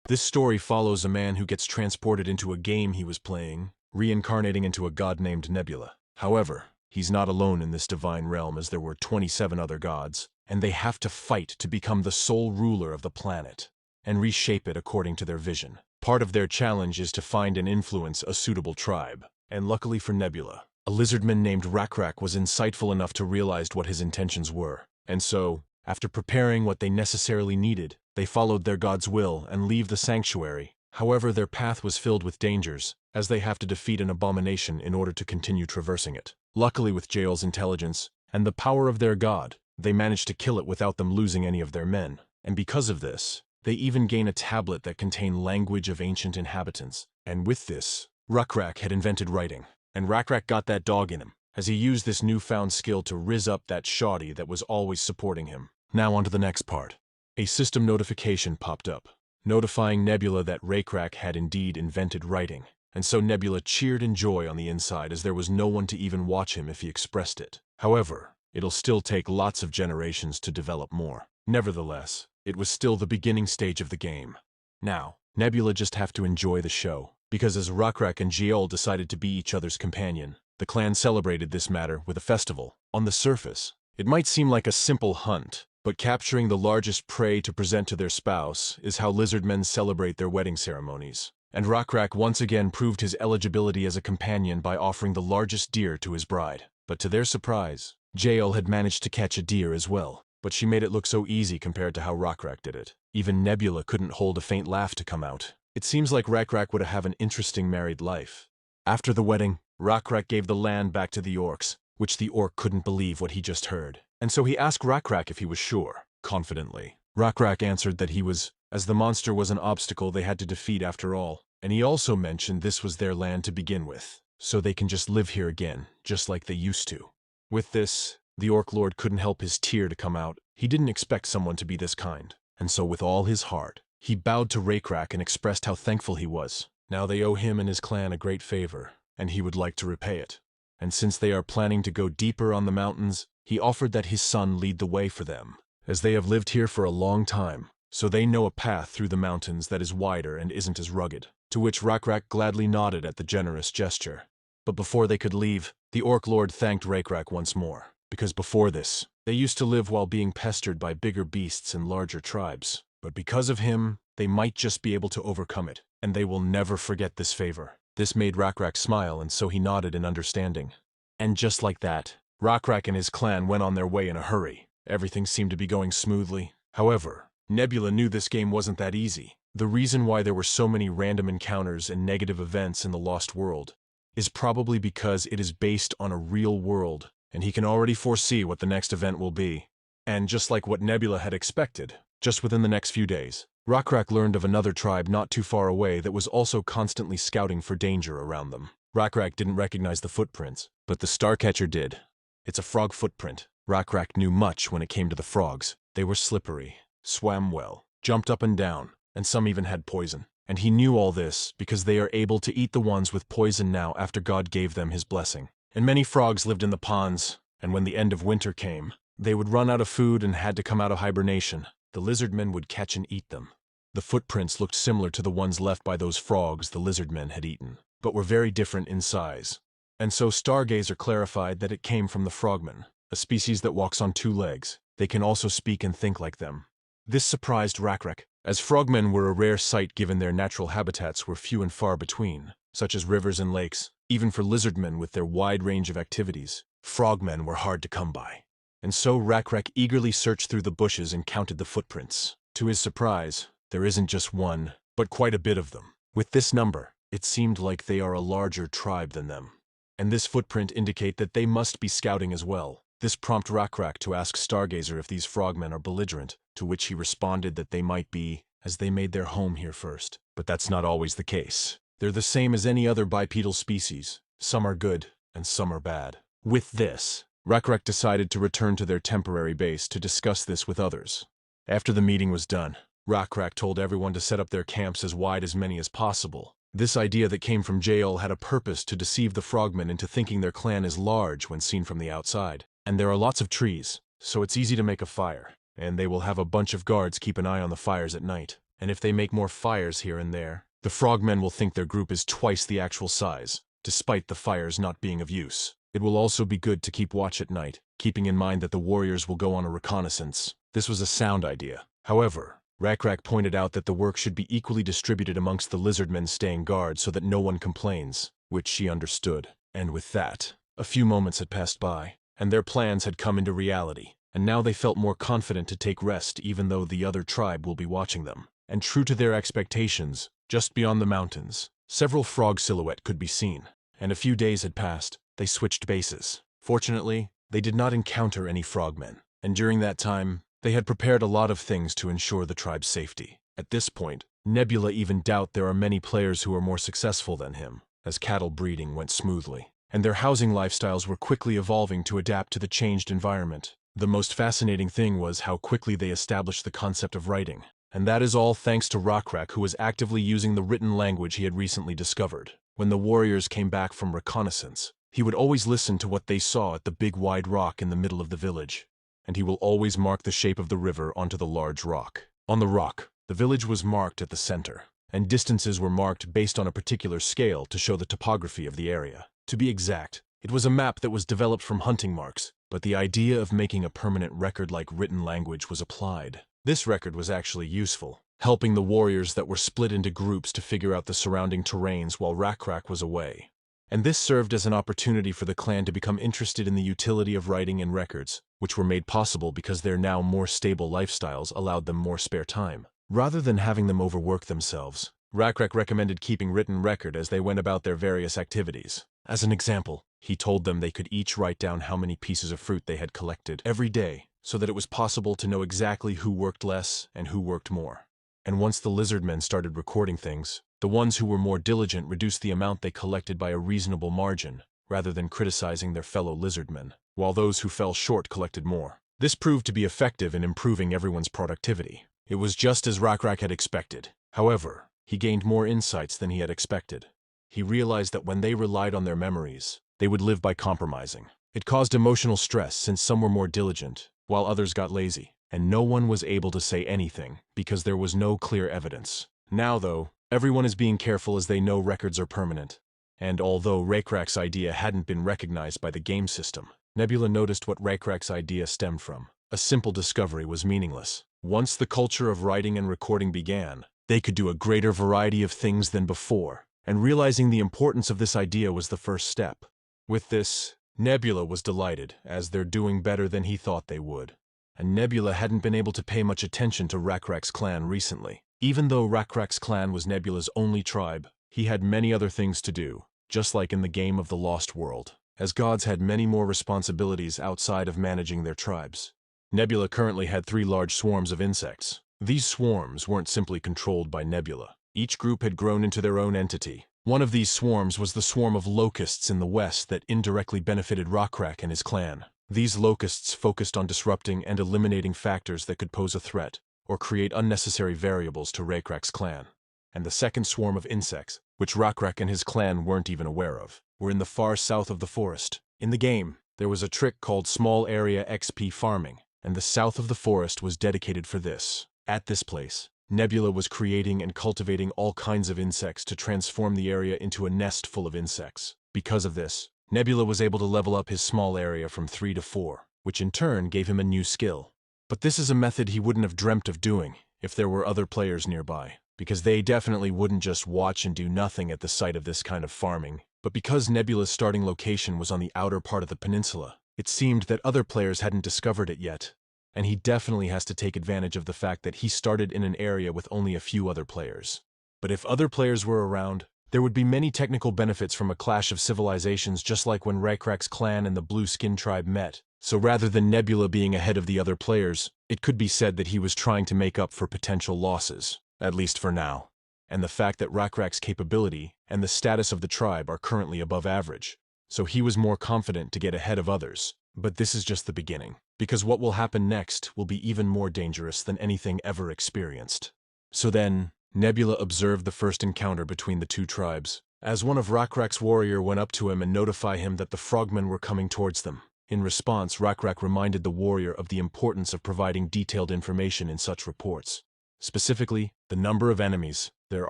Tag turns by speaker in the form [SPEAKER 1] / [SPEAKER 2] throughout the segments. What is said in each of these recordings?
[SPEAKER 1] This story follows a man who gets transported into a game he was playing, reincarnating into a god named Nebula. However, he's not alone in this divine realm, as there were 27 other gods, and they have to fight to become the sole ruler of the planet and reshape it according to their vision. Part of their challenge is to find and influence a suitable tribe. And luckily for Nebula, a lizardman named RECAPS was insightful enough to realize what his intentions were. And so, after preparing what they necessarily needed, they followed their god's will and leave the sanctuary. However, their path was filled with dangers, as they have to defeat an abomination in order to continue traversing it. Luckily, with Jael's intelligence and the power of their god, they managed to kill it without them losing any of their men. And because of this, they even gain a tablet that contained language of ancient inhabitants. And with this, RECAPS had invented writing. And RECAPS got that dog in him, as he used this newfound skill to rizz up that shoddy that was always supporting him. Now on to the next part. A system notification popped up, notifying Nebula that RECAPS had indeed invented writing. And so Nebula cheered in joy on the inside, as there was no one to even watch him if he expressed it. However, it'll still take lots of generations to develop more. Nevertheless, it was still the beginning stage of the game. Now, Nebula just have to enjoy the show, because as RECAPS and Jael decided to be each other's companion, the clan celebrated this matter with a festival. On the surface, it might seem like a simple hunt, but capturing the largest prey to present to their spouse is how lizardmen celebrate their wedding ceremonies. And RECAPS once again proved his eligibility as a companion by offering the largest deer to his bride. But to their surprise, Jael had managed to catch a deer as well. But she made it look so easy compared to how RECAPS did it. Even Nebula couldn't hold a faint laugh to come out. It seems like RECAPS would have an interesting married life. After the wedding, RECAPS gave the land back to the orcs, which the orc couldn't believe what he just heard. And so he asked RECAPS if he was sure, confidently. RECAPS answered that he was, as the monster was an obstacle they had to defeat after all. And he also mentioned this was their land to begin with, so they can just live here again, just like they used to. With this, the Orc Lord couldn't help his tear to come out. He didn't expect someone to be this kind. And so with all his heart, he bowed to RECAPS and expressed how thankful he was. Now they owe him and his clan a great favor, and he would like to repay it. And since they are planning to go deeper on the mountains, he offered that his son lead the way for them, as they have lived here for a long time, so they know a path through the mountains that is wider and isn't as rugged. To which RECAPS gladly nodded at the generous gesture. But before they could leave, the Orc Lord thanked RECAPS once more, because before this, they used to live while being pestered by bigger beasts and larger tribes. But because of him, they might just be able to overcome it, and they will never forget this favor. This made RECAPS smile, and so he nodded in understanding. And just like that, RECAPS and his clan went on their way in a hurry. Everything seemed to be going smoothly. However, Nebula knew this game wasn't that easy. The reason why there were so many random encounters and negative events in the Lost World is probably because it is based on a real world, and he can already foresee what the next event will be. And just like what Nebula had expected, just within the next few days, RECAPS learned of another tribe not too far away that was also constantly scouting for danger around them. RECAPS didn't recognize the footprints, but the Starcatcher did. It's a frog footprint. RECAPS knew much when it came to the frogs. They were slippery, swam well, jumped up and down, and some even had poison. And he knew all this because they are able to eat the ones with poison now after God gave them his blessing. And many frogs lived in the ponds, and when the end of winter came, they would run out of food and had to come out of hibernation. The lizardmen would catch and eat them. The footprints looked similar to the ones left by those frogs the lizardmen had eaten, but were very different in size. And so Stargazer clarified that it came from the frogmen, a species that walks on two legs. They can also speak and think like them. This surprised RECAPS, as frogmen were a rare sight given their natural habitats were few and far between, such as rivers and lakes. Even for lizardmen with their wide range of activities, frogmen were hard to come by. And so RECAPS eagerly searched through the bushes and counted the footprints. To his surprise, there isn't just one, but quite a bit of them. With this number, it seemed like they are a larger tribe than them. And this footprint indicate that they must be scouting as well. This prompted RECAPS to ask Stargazer if these frogmen are belligerent, to which he responded that they might be, as they made their home here first. But that's not always the case. They're the same as any other bipedal species. Some are good, and some are bad. With this, RECAPS decided to return to their temporary base to discuss this with others. After the meeting was done, RECAPS told everyone to set up their camps as wide as many as possible. This idea that came from Jael had a purpose to deceive the frogmen into thinking their clan is large when seen from the outside. And there are lots of trees, so it's easy to make a fire, and they will have a bunch of guards keep an eye on the fires at night. And if they make more fires here and there, the frogmen will think their group is twice the actual size, despite the fires not being of use. It will also be good to keep watch at night, keeping in mind that the warriors will go on a reconnaissance. This was a sound idea. However, RECAPS pointed out that the work should be equally distributed amongst the lizardmen staying guard so that no one complains, which she understood. And with that, a few moments had passed by, and their plans had come into reality, and now they felt more confident to take rest even though the other tribe will be watching them. And true to their expectations, just beyond the mountains, several frog silhouettes could be seen, and a few days had passed. They switched bases. Fortunately, they did not encounter any frogmen, and during that time, they had prepared a lot of things to ensure the tribe's safety. At this point, Nebula even doubted there are many players who are more successful than him, as cattle breeding went smoothly, and their housing lifestyles were quickly evolving to adapt to the changed environment. The most fascinating thing was how quickly they established the concept of writing, and that is all thanks to RECAPS, who was actively using the written language he had recently discovered. When the warriors came back from reconnaissance, he would always listen to what they saw at the big wide rock in the middle of the village, and he will always mark the shape of the river onto the large rock. On the rock, the village was marked at the center, and distances were marked based on a particular scale to show the topography of the area. To be exact, it was a map that was developed from hunting marks, but the idea of making a permanent record like written language was applied. This record was actually useful, helping the warriors that were split into groups to figure out the surrounding terrains while RECAPS was away. And this served as an opportunity for the clan to become interested in the utility of writing and records, which were made possible because their now more stable lifestyles allowed them more spare time. Rather than having them overwork themselves, RECAPS recommended keeping written record as they went about their various activities. As an example, he told them they could each write down how many pieces of fruit they had collected every day, so that it was possible to know exactly who worked less and who worked more. And once the lizardmen started recording things, the ones who were more diligent reduced the amount they collected by a reasonable margin, rather than criticizing their fellow lizardmen, while those who fell short collected more. This proved to be effective in improving everyone's productivity. It was just as RECAPS had expected. However, he gained more insights than he had expected. He realized that when they relied on their memories, they would live by compromising. It caused emotional stress since some were more diligent, while others got lazy, and no one was able to say anything because there was no clear evidence. Now, though, everyone is being careful as they know records are permanent. And although RECAPS' idea hadn't been recognized by the game system, Nebula noticed what RECAPS' idea stemmed from. A simple discovery was meaningless. Once the culture of writing and recording began, they could do a greater variety of things than before, and realizing the importance of this idea was the first step. With this, Nebula was delighted, as they're doing better than he thought they would. And Nebula hadn't been able to pay much attention to RECAPS' clan recently. Even though RECAPS' clan was Nebula's only tribe, he had many other things to do, just like in the game of the Lost World, as gods had many more responsibilities outside of managing their tribes. Nebula currently had 3 large swarms of insects. These swarms weren't simply controlled by Nebula. Each group had grown into their own entity. One of these swarms was the swarm of locusts in the west that indirectly benefited RECAPS and his clan. These locusts focused on disrupting and eliminating factors that could pose a threat, or create unnecessary variables to RECAPS' clan. And the second swarm of insects, which RECAPS and his clan weren't even aware of, were in the far south of the forest. In the game, there was a trick called Small Area XP Farming, and the south of the forest was dedicated for this. At this place, Nebula was creating and cultivating all kinds of insects to transform the area into a nest full of insects. Because of this, Nebula was able to level up his small area from 3 to 4, which in turn gave him a new skill. But this is a method he wouldn't have dreamt of doing if there were other players nearby, because they definitely wouldn't just watch and do nothing at the sight of this kind of farming. But because Nebula's starting location was on the outer part of the peninsula, it seemed that other players hadn't discovered it yet, and he definitely has to take advantage of the fact that he started in an area with only a few other players. But if other players were around, there would be many technical benefits from a clash of civilizations, just like when RECAPS' clan and the Blue Skin tribe met. So rather than Nebula being ahead of the other players, it could be said that he was trying to make up for potential losses, at least for now. And the fact that RECAPS' capability and the status of the tribe are currently above average, so he was more confident to get ahead of others. But this is just the beginning, because what will happen next will be even more dangerous than anything ever experienced. So then, Nebula observed the first encounter between the two tribes, as one of RECAPS' warrior went up to him and notified him that the frogmen were coming towards them. In response, RECAPS reminded the warrior of the importance of providing detailed information in such reports. Specifically, the number of enemies, their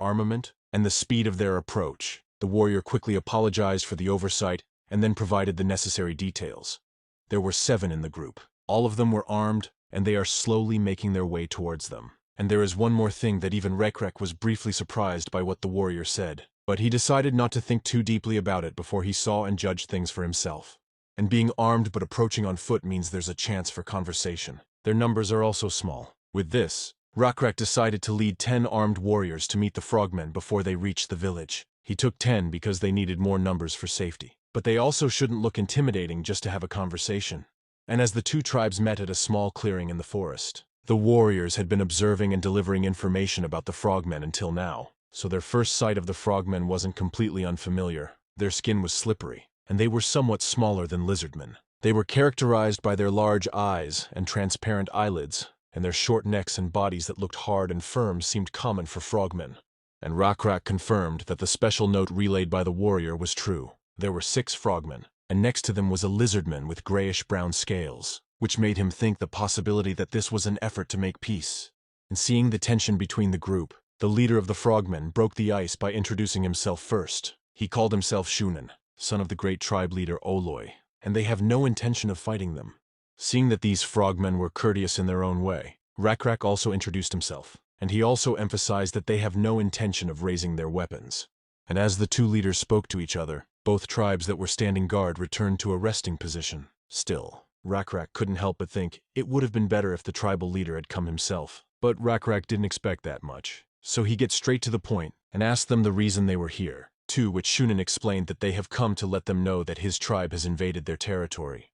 [SPEAKER 1] armament, and the speed of their approach. The warrior quickly apologized for the oversight and then provided the necessary details. There were 7 in the group. All of them were armed, and they are slowly making their way towards them. And there is one more thing that even RECAPS was briefly surprised by what the warrior said. But he decided not to think too deeply about it before he saw and judged things for himself. And being armed but approaching on foot means there's a chance for conversation. Their numbers are also small. With this, RECAPS decided to lead 10 armed warriors to meet the frogmen before they reached the village. He took 10 because they needed more numbers for safety. But they also shouldn't look intimidating just to have a conversation. And as the 2 tribes met at a small clearing in the forest, the warriors had been observing and delivering information about the frogmen until now, so their first sight of the frogmen wasn't completely unfamiliar. Their skin was slippery, and they were somewhat smaller than lizardmen. They were characterized by their large eyes and transparent eyelids, and their short necks and bodies that looked hard and firm seemed common for frogmen. And RECAPS confirmed that the special note relayed by the warrior was true. There were 6 frogmen, and next to them was a lizardman with grayish-brown scales, which made him think the possibility that this was an effort to make peace. And seeing the tension between the group, the leader of the frogmen broke the ice by introducing himself first. He called himself Shunin, son of the great tribe leader Oloi, and they have no intention of fighting them. Seeing that these frogmen were courteous in their own way, RECAPS also introduced himself, and he also emphasized that they have no intention of raising their weapons. And as the 2 leaders spoke to each other, both tribes that were standing guard returned to a resting position. Still, RECAPS couldn't help but think it would have been better if the tribal leader had come himself. But RECAPS didn't expect that much, so he gets straight to the point and asked them the reason they were here, to which Shunin explained that they have come to let them know that his tribe has invaded their territory.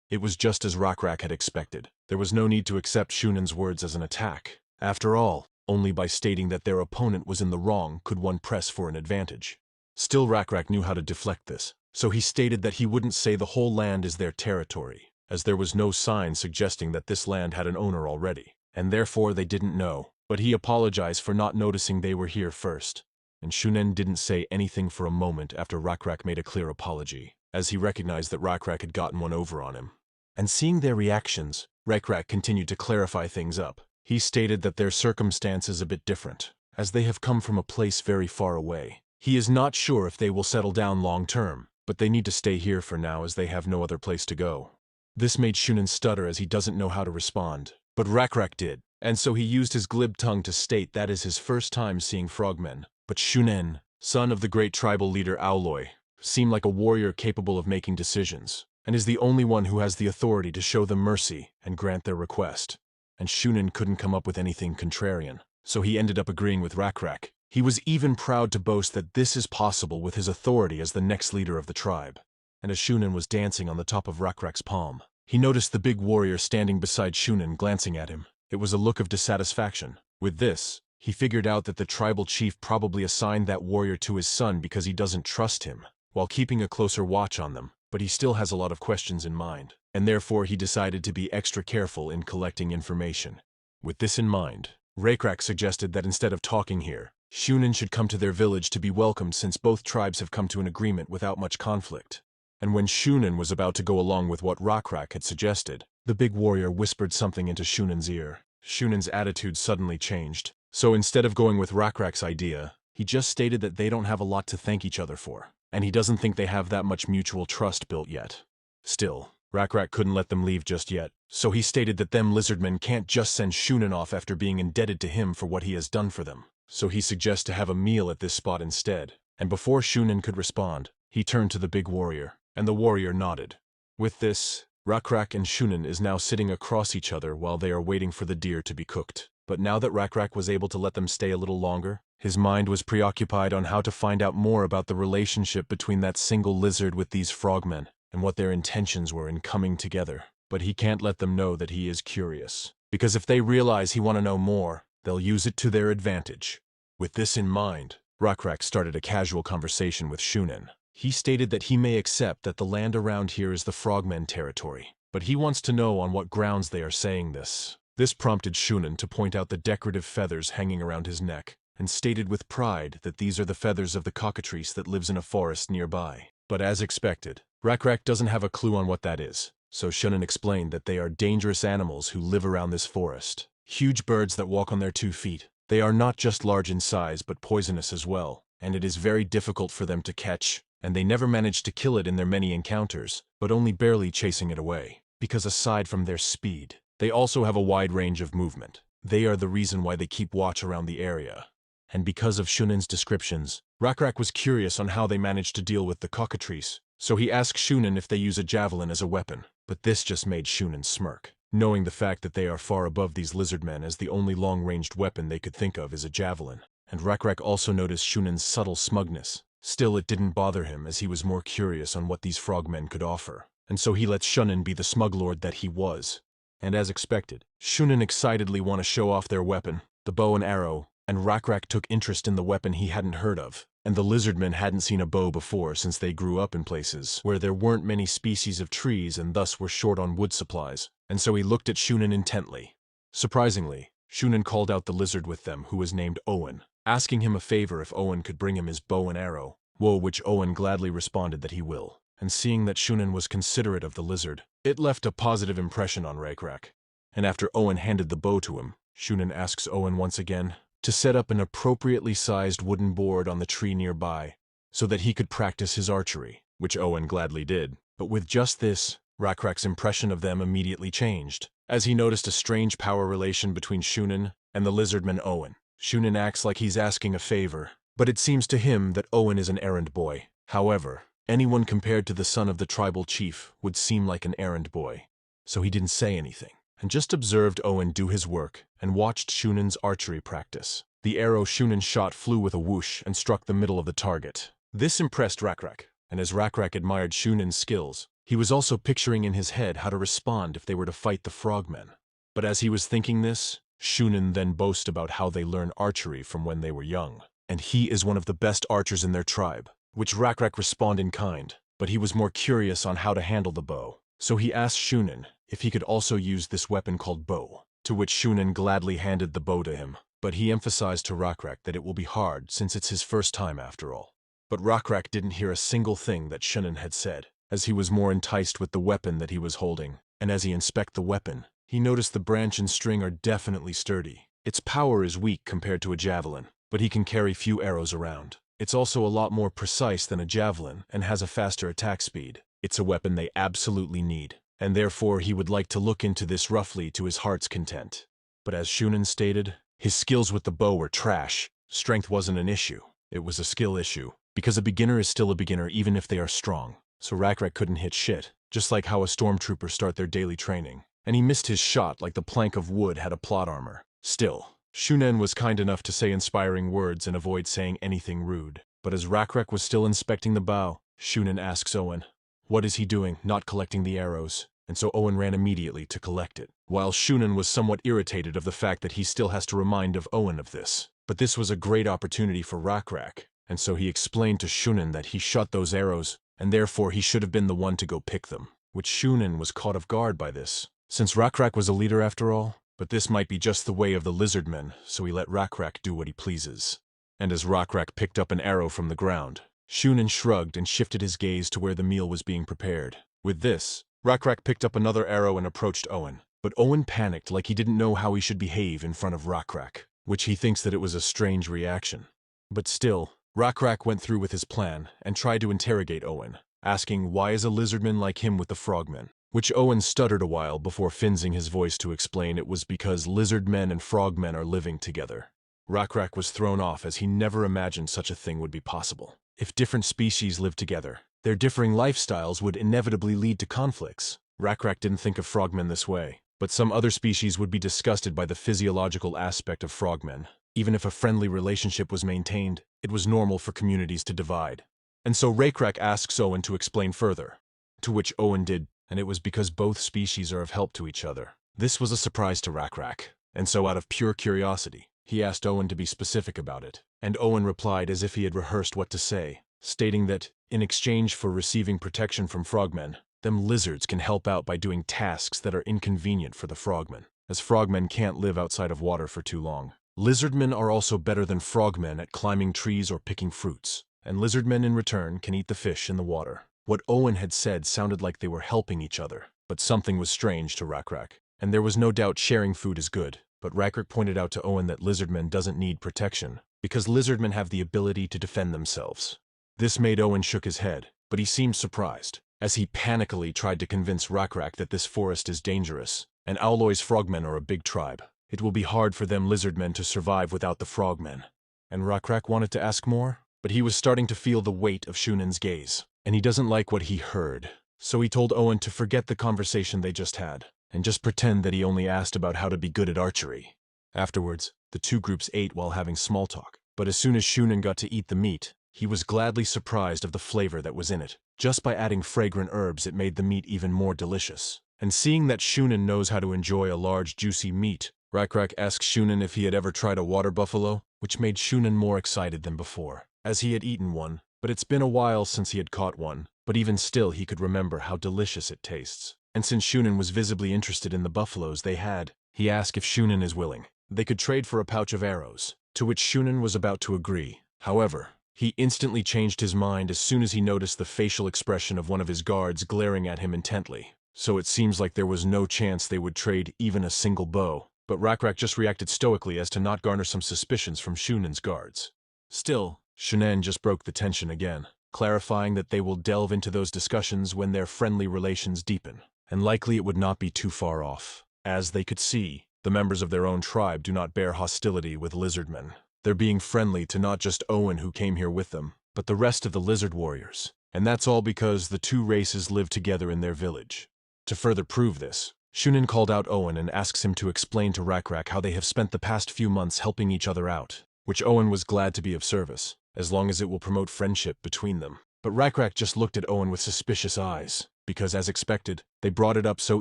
[SPEAKER 1] It was just as RECAPS had expected. There was no need to accept Shunin's words as an attack. After all, only by stating that their opponent was in the wrong could one press for an advantage. Still, RECAPS knew how to deflect this, so he stated that he wouldn't say the whole land is their territory, as there was no sign suggesting that this land had an owner already, and therefore they didn't know. But he apologized for not noticing they were here first. And Shunin didn't say anything for a moment after RECAPS made a clear apology, as he recognized that RECAPS had gotten one over on him. And seeing their reactions, RECAPS continued to clarify things up. He stated that their circumstance is a bit different, as they have come from a place very far away. He is not sure if they will settle down long term, but they need to stay here for now as they have no other place to go. This made Shunin stutter as he doesn't know how to respond, but RECAPS did, and so he used his glib tongue to state that is his first time seeing frogmen. But Shunin, son of the great tribal leader Aoloi, seemed like a warrior capable of making decisions, and is the only one who has the authority to show them mercy and grant their request. And Shunin couldn't come up with anything contrarian, so he ended up agreeing with RECAPS. He was even proud to boast that this is possible with his authority as the next leader of the tribe. And as Shunin was dancing on the top of RECAPS' palm, he noticed the big warrior standing beside Shunin glancing at him. It was a look of dissatisfaction. With this, he figured out that the tribal chief probably assigned that warrior to his son because he doesn't trust him, while keeping a closer watch on them, but he still has a lot of questions in mind, and therefore he decided to be extra careful in collecting information. With this in mind, RECAPS suggested that instead of talking here, Shunin should come to their village to be welcomed since both tribes have come to an agreement without much conflict. And when Shunin was about to go along with what RECAPS had suggested, the big warrior whispered something into Shunin's ear. Shunin's attitude suddenly changed, so instead of going with RECAPS' idea, he just stated that they don't have a lot to thank each other for, and he doesn't think they have that much mutual trust built yet. Still, RECAPS couldn't let them leave just yet, so he stated that them lizardmen can't just send Shunin off after being indebted to him for what he has done for them. So he suggests to have a meal at this spot instead, and before Shunin could respond, he turned to the big warrior, and the warrior nodded. With this, RECAPS and Shunin is now sitting across each other while they are waiting for the deer to be cooked. But now that RECAPS was able to let them stay a little longer, his mind was preoccupied on how to find out more about the relationship between that single lizard with these frogmen, and what their intentions were in coming together. But he can't let them know that he is curious, because if they realize he want to know more, they'll use it to their advantage. With this in mind, RECAPS started a casual conversation with Shunin. He stated that he may accept that the land around here is the frogmen territory, but he wants to know on what grounds they are saying this. This prompted Shunin to point out the decorative feathers hanging around his neck, and stated with pride that these are the feathers of the cockatrice that lives in a forest nearby. But as expected, RECAPS doesn't have a clue on what that is, so Shunin explained that they are dangerous animals who live around this forest. huge birds that walk on their 2 feet. They are not just large in size but poisonous as well, and it is very difficult for them to catch, and they never manage to kill it in their many encounters, but only barely chasing it away, because aside from their speed, they also have a wide range of movement. They are the reason why they keep watch around the area. And because of Shunen's descriptions, RECAPS was curious on how they managed to deal with the cockatrice, so he asked Shunen if they use a javelin as a weapon, but this just made Shunen smirk, knowing the fact that they are far above these lizardmen, as the only long-ranged weapon they could think of is a javelin. And RECAPS also noticed Shunen's subtle smugness. Still, it didn't bother him, as he was more curious on what these frogmen could offer, and so he let Shunen be the smuglord that he was. And as expected, Shunen excitedly want to show off their weapon, the bow and arrow, and RECAPS took interest in the weapon he hadn't heard of, and the lizardmen hadn't seen a bow before since they grew up in places where there weren't many species of trees and thus were short on wood supplies, and so he looked at Shunen intently. Surprisingly, Shunen called out the lizard with them, who was named Owen, asking him a favor if Owen could bring him his bow and arrow, which Owen gladly responded that he will. And seeing that Shunen was considerate of the lizard, it left a positive impression on RECAPS. And after Owen handed the bow to him, Shunen asks Owen once again to set up an appropriately sized wooden board on the tree nearby, so that he could practice his archery, which Owen gladly did. But with just this, RECAPS' impression of them immediately changed, as he noticed a strange power relation between Shunen and the lizardman Owen. Shunen acts like he's asking a favor, but it seems to him that Owen is an errand boy. However, anyone compared to the son of the tribal chief would seem like an errand boy, so he didn't say anything, and just observed Owen do his work and watched Shunen's archery practice. The arrow Shunen shot flew with a whoosh and struck the middle of the target. This impressed RECAPS, and as RECAPS admired Shunen's skills, he was also picturing in his head how to respond if they were to fight the frogmen. But as he was thinking this, Shunen then boasted about how they learn archery from when they were young, and he is one of the best archers in their tribe, which RECAPS responded in kind, but he was more curious on how to handle the bow. So he asked Shunen if he could also use this weapon called bow, to which Shunen gladly handed the bow to him, but he emphasized to RECAPS that it will be hard since it's his first time after all. But RECAPS didn't hear a single thing that Shunen had said, as he was more enticed with the weapon that he was holding, and as he inspected the weapon, he noticed the branch and string are definitely sturdy. Its power is weak compared to a javelin, but he can carry few arrows around. It's also a lot more precise than a javelin and has a faster attack speed. It's a weapon they absolutely need, and therefore he would like to look into this roughly to his heart's content. But as Shunen stated, his skills with the bow were trash. Strength wasn't an issue. It was a skill issue, because a beginner is still a beginner even if they are strong. So RECAPS couldn't hit shit, just like how a stormtrooper start their daily training. And he missed his shot like the plank of wood had a plot armor. Still, Shunen was kind enough to say inspiring words and avoid saying anything rude. But as RECAPS was still inspecting the bow, Shunen asks Owen, what is he doing, not collecting the arrows? And so Owen ran immediately to collect it, while Shunen was somewhat irritated of the fact that he still has to remind of Owen of this. But this was a great opportunity for RECAPS, and so he explained to Shunen that he shot those arrows, and therefore he should have been the one to go pick them, which Shunen was caught off guard by this, since RECAPS was a leader after all. But this might be just the way of the lizardmen, so he let RECAPS do what he pleases. And as RECAPS picked up an arrow from the ground, Shunen shrugged and shifted his gaze to where the meal was being prepared. With this, RECAPS picked up another arrow and approached Owen. But Owen panicked like he didn't know how he should behave in front of RECAPS, which he thinks that it was a strange reaction. But still, RECAPS went through with his plan and tried to interrogate Owen, asking why is a lizardman like him with the frogmen, which Owen stuttered a while before finzing his voice to explain it was because lizardmen and frogmen are living together. RECAPS was thrown off as he never imagined such a thing would be possible. If different species lived together, their differing lifestyles would inevitably lead to conflicts. RECAPS didn't think of frogmen this way, but some other species would be disgusted by the physiological aspect of frogmen. Even if a friendly relationship was maintained, it was normal for communities to divide. And so RECAPS asks Owen to explain further, to which Owen did, and it was because both species are of help to each other. This was a surprise to RECAPS, and so out of pure curiosity, he asked Owen to be specific about it, and Owen replied as if he had rehearsed what to say, stating that, in exchange for receiving protection from frogmen, them lizards can help out by doing tasks that are inconvenient for the frogmen, as frogmen can't live outside of water for too long. Lizardmen are also better than frogmen at climbing trees or picking fruits, and lizardmen in return can eat the fish in the water. What Owen had said sounded like they were helping each other, but something was strange to RECAPS, and there was no doubt sharing food is good. but Rakrak pointed out to Owen that lizardmen doesn't need protection, because lizardmen have the ability to defend themselves. This made Owen shook his head, but he seemed surprised, as he panically tried to convince Rakrak that this forest is dangerous, and Owloy's frogmen are a big tribe. It will be hard for them lizardmen to survive without the frogmen. And Rakrak wanted to ask more, but he was starting to feel the weight of Shunen's gaze, and he doesn't like what he heard. So he told Owen to forget the conversation they just had, and just pretend that he only asked about how to be good at archery. Afterwards, the two groups ate while having small talk, but as soon as Shunen got to eat the meat, he was gladly surprised of the flavor that was in it. Just by adding fragrant herbs, it made the meat even more delicious. And seeing that Shunen knows how to enjoy a large, juicy meat, Rakrak asked Shunen if he had ever tried a water buffalo, which made Shunen more excited than before, as he had eaten one, but it's been a while since he had caught one, but even still he could remember how delicious it tastes. And since Shunen was visibly interested in the buffaloes they had, he asked if Shunen is willing. They could trade for a pouch of arrows, to which Shunen was about to agree. However, he instantly changed his mind as soon as he noticed the facial expression of one of his guards glaring at him intently. So it seems like there was no chance they would trade even a single bow, but Rakrak just reacted stoically as to not garner some suspicions from Shunen's guards. Still, Shunen just broke the tension again, clarifying that they will delve into those discussions when their friendly relations deepen, and likely it would not be too far off. As they could see, the members of their own tribe do not bear hostility with lizardmen. They're being friendly to not just Owen who came here with them, but the rest of the lizard warriors. And that's all because the two races live together in their village. To further prove this, Shunen called out Owen and asks him to explain to Rakrak how they have spent the past few months helping each other out, which Owen was glad to be of service, as long as it will promote friendship between them. But Rakrak just looked at Owen with suspicious eyes, because as expected, they brought it up so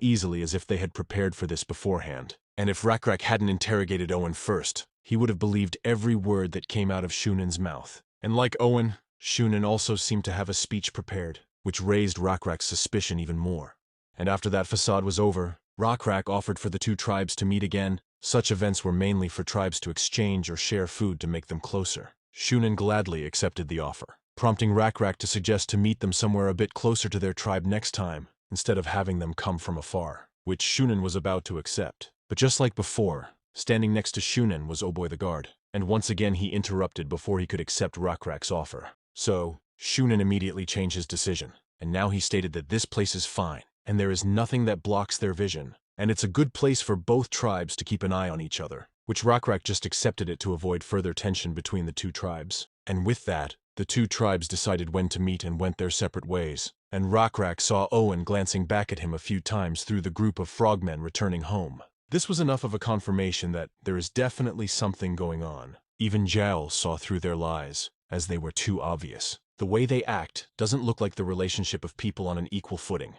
[SPEAKER 1] easily as if they had prepared for this beforehand. And if Rakrak hadn't interrogated Owen first, he would have believed every word that came out of Shunen's mouth. And like Owen, Shunen also seemed to have a speech prepared, which raised Rakrak's suspicion even more. And after that facade was over, Rakrak offered for the two tribes to meet again. Such events were mainly for tribes to exchange or share food to make them closer. Shunen gladly accepted the offer, prompting Rakrak to suggest to meet them somewhere a bit closer to their tribe next time, instead of having them come from afar, which Shunen was about to accept. But just like before, standing next to Shunen was Oboy the guard, and once again he interrupted before he could accept Rakrak's offer. So, Shunen immediately changed his decision, and now he stated that this place is fine, and there is nothing that blocks their vision, and it's a good place for both tribes to keep an eye on each other, which Rakrak just accepted it to avoid further tension between the two tribes. And with that, the two tribes decided when to meet and went their separate ways, and Rakrak saw Owen glancing back at him a few times through the group of frogmen returning home. This was enough of a confirmation that there is definitely something going on. Even Jowl saw through their lies, as they were too obvious. The way they act doesn't look like the relationship of people on an equal footing.